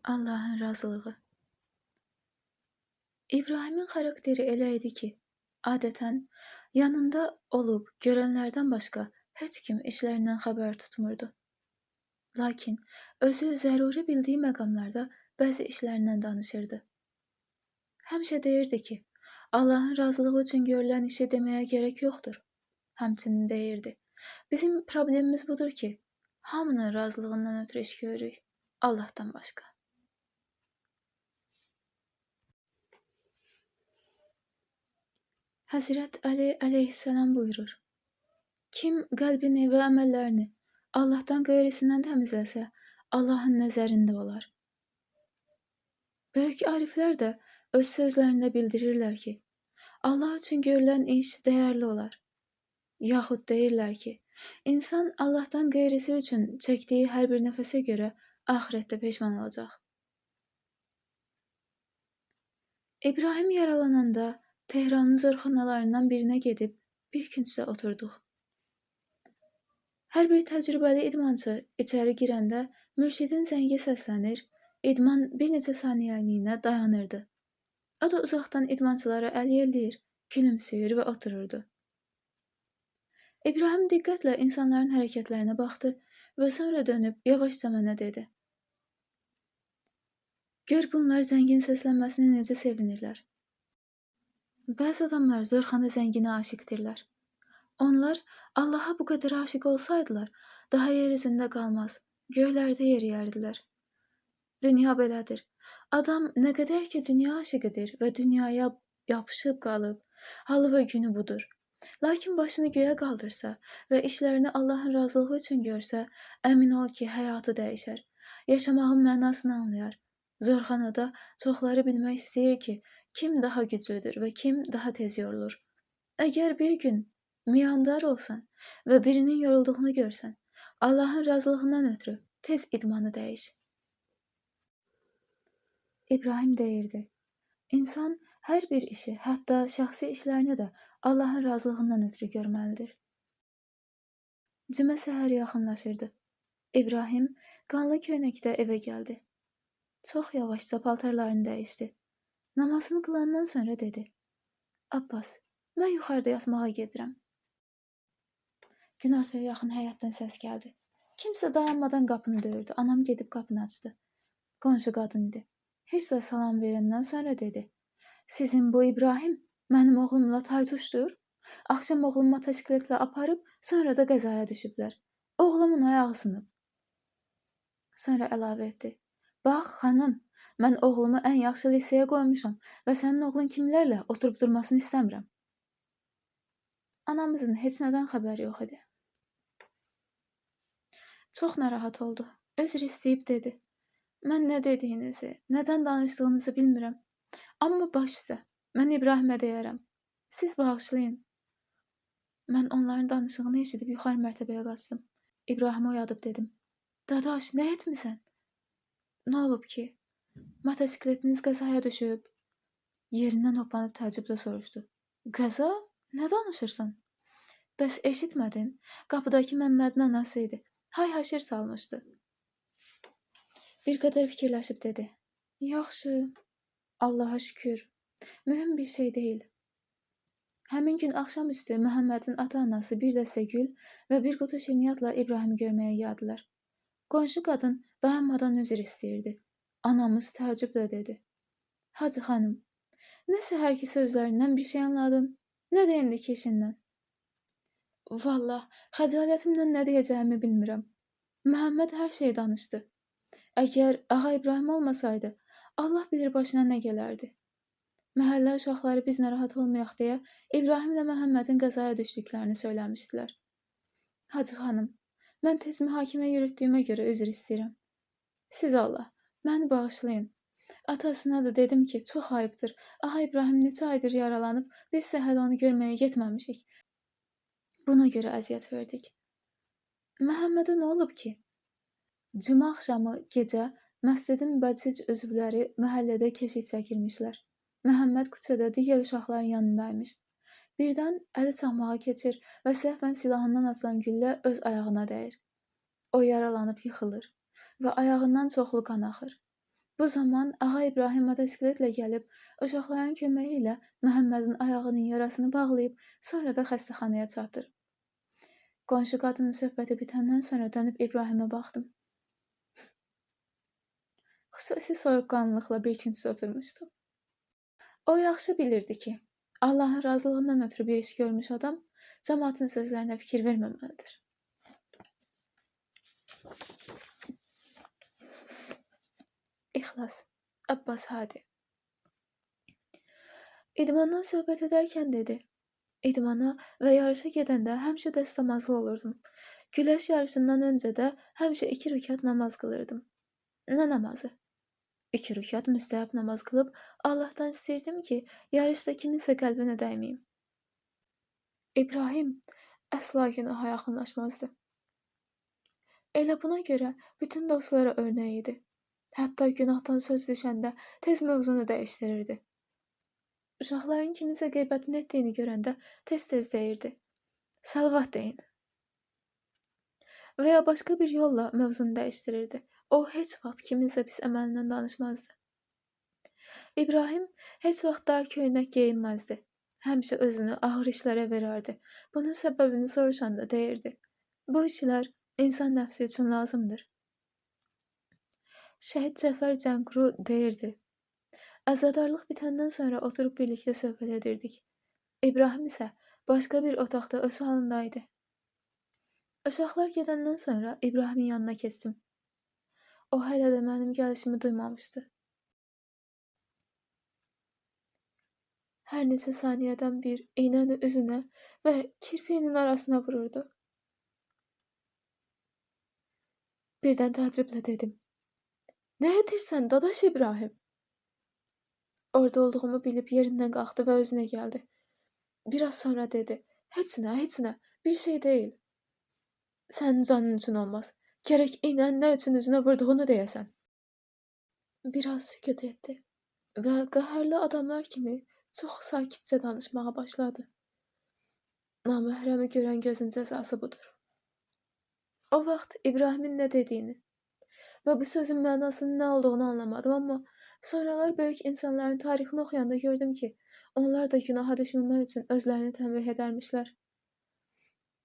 Allahın razılığı. İbrahimin xarakteri elə idi ki, adətən yanında olub görənlərdən başqa heç kim işlərindən xəbər tutmurdu. Lakin özü zəruri bildiyi məqamlarda bəzi işlərindən danışırdı. Həmişə deyirdi ki, Allahın razılığı üçün görülən işi deməyə gərək yoxdur. Həmçinin deyirdi, bizim problemimiz budur ki, hamının razılığından ötürü iş görürük, Allahdan başqa. Həzrət Əli əleyhissalam buyurur, kim qəlbini və əməllərini Allahdan qeyrisindən təmizləsə, Allahın nəzərində olar. Böyük ariflər də öz sözlərində bildirirlər ki, Allah üçün görülən iş dəyərli olar. Yaxud deyirlər ki, insan Allahdan qeyrisi üçün çəkdiyi hər bir nəfəsə görə axirətdə peşman olacaq. İbrahim yaralananda Tehranın zörxanalarından birinə gedib bir küncdə oturduq. Hər bir təcrübəli idmançı içəri girəndə mürşidin zəngi səslənir, idman bir neçə saniyəliyinə dayanırdı. O da uzaqdan idmançılara əl yelləyir, gülümsüyür və otururdu. İbrahim diqqətlə insanların hərəkətlərinə baxdı və sonra dönüb yavaşca mənə dedi. Gör bunlar zəngin səslənməsini necə sevinirlər. Bəzi adamlar zörxana zənginə aşiqdirlər. Onlar Allaha bu qədər aşiq olsaydılar, daha yer üzündə qalmaz, göylərdə yeriyərdilər. Dünya belədir. Adam nə qədər ki dünya aşiqidir və dünyaya yapışıb qalıb, halı və günü budur. Lakin başını göyə qaldırsa və işlərini Allahın razılığı üçün görsə, əmin ol ki, həyatı dəyişər. Yaşamağın mənasını anlayar. Zörxanada çoxları bilmək istəyir ki, kim daha güclüdür və kim daha tez yorulur. Əgər bir gün miyandar olsan və birinin yorulduğunu görsən, Allahın razılığından ötürü tez idmanı dəyiş. İbrahim deyirdi, insan hər bir işi, hətta şəxsi işlərini də Allahın razılığından ötürü görməlidir. Cümə səhəri yaxınlaşırdı. İbrahim qanlı köynəkdə evə gəldi. Çox yavaşca paltarlarını dəyişdi. Namazını qılandan sonra dedi, Abbas, mən yuxarıda yatmağa gedirəm. Günortaya yaxın həyətdən səs gəldi. Kimsə dayanmadan qapını döyürdü. Anam gedib qapını açdı. Qonşu qadın idi. Hirslə salam verəndən sonra dedi, sizin bu İbrahim mənim oğlumla taytuşdur. Axşam oğlum motosikletlə aparıb, sonra da qəzaya düşüblər. Oğlumun ayağı sınıb. Sonra əlavə etdi. Bax, xanım, mən oğlumu ən yaxşı liseyə qoymuşam və sənin oğlun kimlərlə oturub durmasını istəmirəm. Anamızın heç nədən xəbəri yox idi. Çox narahat oldu. Üzr istəyib dedi. Mən nə dediyinizi, nədən danışdığınızı bilmirəm. Amma baş üstə, mən İbrahimə deyərəm. Siz bağışlayın. Mən onların danışığını eşidib yuxarı mərtəbəyə qaçdım. İbrahimə oyadıb dedim. Dadaş, nə etmisən? Nə olub ki? Motosikletiniz qəzaya düşüb. Yerindən hoppanıb təəccüblə soruşdu. Qəza? Nə danışırsan? Bəs eşitmədin? Qapıdakı Məmmədin anası idi. Hay-haşir salmışdı. Bir qədər fikirləşib dedi. Yaxşı, Allaha şükür. Mühüm bir şey deyil. Həmin gün axşamüstü Məhəmmədin ata-anası bir dəstə gül və bir qutu şirniyyatla İbrahimi görməyə gəldılər. Qonşu qadın dayanmadan üzr istəyirdi. Anamız təəccüblə dedi. Hacı xanım, nə səhərki sözlərindən bir şey anladım, nə də indiki işindən. Vallah, xəcalətimdən nə deyəcəyimi bilmirəm. Məhəmməd hər şeyi danışdı. Əgər ağa İbrahim olmasaydı, Allah bilir başına nə gələrdi. Məhəllə uşaqları biz narahat olmayaq deyə İbrahimlə Məhəmmədin qəzaya düşdüklərini söyləmişdilər. Hacı xanım, mən tez mühakimə yürütdüyümə görə üzr istəyirəm. Siz Allah, məni bağışlayın. Atasına da dedim ki, çox ayıbdır. Ağa İbrahim neçə aydır yaralanıb, biz isə hələ onu görməyə getməmişik. Buna görə əziyyət verdik. Məhəmmədə nə olub ki? Cümə axşamı gecə məscidin bədsiz üzvləri məhəllədə keşik çəkirmişlər. Məhəmməd küçədə digər uşaqların yanındaymış. Birdən əli çaxmağa keçir və səhvən silahından açılan güllə öz ayağına dəyir. O yaralanıb yıxılır və ayağından çoxlu qan axır. Bu zaman Ağa İbrahim motosikletlə gəlib, uşaqların köməyi ilə Məhəmmədin ayağının yarasını bağlayıb, sonra da xəstəxanaya çatdırıb. Qonşu qadının söhbəti bitəndən sonra dönüb İbrahimə baxdım. Xüsusi soyuqqanlılıqla bir küncdə oturmuşdu. O yaxşı bilirdi ki, Allahın razılığından ötürü bir iş görmüş adam cəmaatın sözlərinə fikir verməməlidir. İxlas, Abbas Hadi. İdmandan söhbət edərkən dedi. İdmana və yarışa gedəndə həmişə dəstəmazlı olurdum. Güləş yarışından öncə də həmişə 2 rükət namaz qılırdım. Nə namazı? 2 rükət müstəhəb namaz qılıb Allahdan istəyirdim ki, yarışda kiminsə qəlbinə dəyməyim. İbrahim əsla günaha yaxınlaşmazdı. Elə buna görə bütün dostlara örnək idi. Hətta günahdan söz düşəndə tez mövzunu dəyişdirirdi. Uşaqların kiminsə qeybətini etdiyini görəndə tez-tez deyirdi. Salavat deyin. Və ya başqa bir yolla mövzunu dəyişdirirdi. O heç vaxt kiminsə pis əməlindən danışmazdı. İbrahim heç vaxt dar köynək geyinməzdi. Həmişə özünü ağır işlərə verərdi. Bunun səbəbini soruşanda deyirdi. Bu işlər insan nəfsi üçün lazımdır. Şəhid Cəfər Cənkuru deyirdi. Əzadarlıq bitəndən sonra oturub birlikdə söhbət edirdik. İbrahim isə başqa bir otaqda öz halındaydı. Uşaqlar gedəndən sonra İbrahimin yanına keçdim. O hələ də mənim gəlişimi duymamışdı. Hər neçə saniyədən bir iynəni üzünə və kirpiyinin arasına vururdu. Birdən təəccüblə dedim. Nə edirsən, dadaş İbrahim? Orada olduğumu bilib yerindən qalxdı və özünə gəldi. Biraz sonra dedi. Heç nə, bir şey deyil. Sənin canın üçün olmaz. Gərək iynəni nə üçün üzünə vurduğunu deyəsən. Biraz sükut etdi və qəhərli adamlar kimi çox sakitcə danışmağa başladı. Naməhrəmi görən gözün cəzası budur. O vaxt İbrahimin nə dediyini və bu sözün mənasının nə olduğunu anlamadım, amma sonralar böyük insanların tarixini oxuyanda gördüm ki, onlar da günaha düşməmək üçün özlərini tənbih edərmişlər.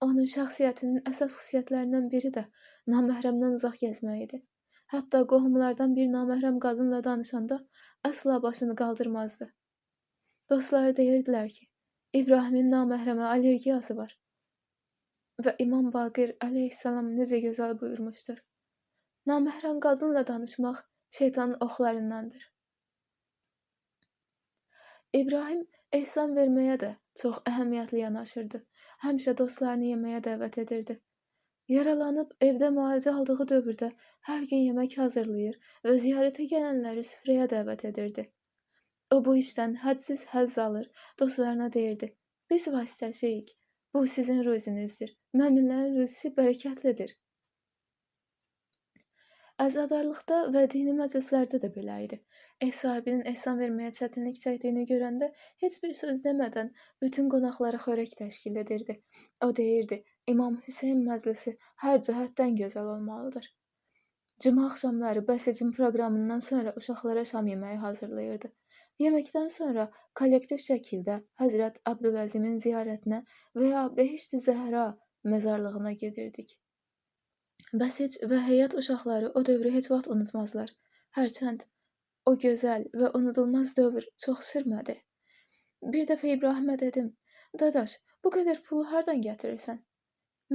Onun şəxsiyyətinin əsas xüsusiyyətlərindən biri də naməhrəmdən uzaq gəzmək idi. Hətta qohumlardan bir naməhrəm qadınla danışanda əsla başını qaldırmazdı. Dostları deyirdilər ki, İbrahimin naməhrəmə allergiyası var. Və İmam Baqir əleyhissalam necə gözəl buyurmuşdur. Naməhrəm qadınla danışmaq şeytanın oxlarındandır. İbrahim ehsan verməyə də çox əhəmiyyətli yanaşırdı. Həmişə dostlarını yeməyə dəvət edirdi. Yaralanıb evdə müalicə aldığı dövrdə hər gün yemək hazırlayır və ziyarətə gələnləri süfrəyə dəvət edirdi. O bu işdən hədsiz həzz alır, dostlarına deyirdi. Biz vasitəçiyik, bu sizin ruzinizdir, möminlərin ruzisi bərəkətlidir. Əzadarlıqda və dini məclislərdə də belə idi. Ev sahibinin ehsan verməyə çətinlik çəkdiyini görəndə heç bir söz demədən bütün qonaqlara xörək təşkil edirdi. O deyirdi, İmam Hüseyn məclisi hər cəhətdən gözəl olmalıdır. Cümə axşamları bəsəcin proqramından sonra uşaqlara şam yeməyi hazırlayırdı. Yeməkdən sonra kollektiv şəkildə Həzrət Abdüləzimin ziyarətinə və ya Behişt-i Zəhra məzarlığına gedirdik. Bəsic və həyat uşaqları o dövrü heç vaxt unutmazlar. Hərçənd o gözəl və unudulmaz dövr çox sürmədi. Bir dəfə İbrahimə dedim, dadaş, bu qədər pulu hardan gətirirsən?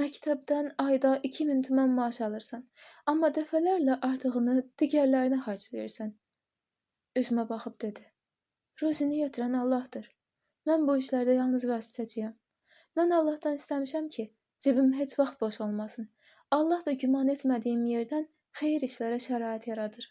Məktəbdən ayda 2000 tümən maaş alırsan, amma dəfələrlə artığını digərlərinə harcayırsan. Üzümə baxıb dedi, ruzini yetirən Allahdır. Mən bu işlərdə yalnız vasitəçiyəm. Mən Allahdan istəmişəm ki, cibim heç vaxt boş olmasın. Allah da güman etmədiyim yerdən xeyir işlərə şərait yaradır.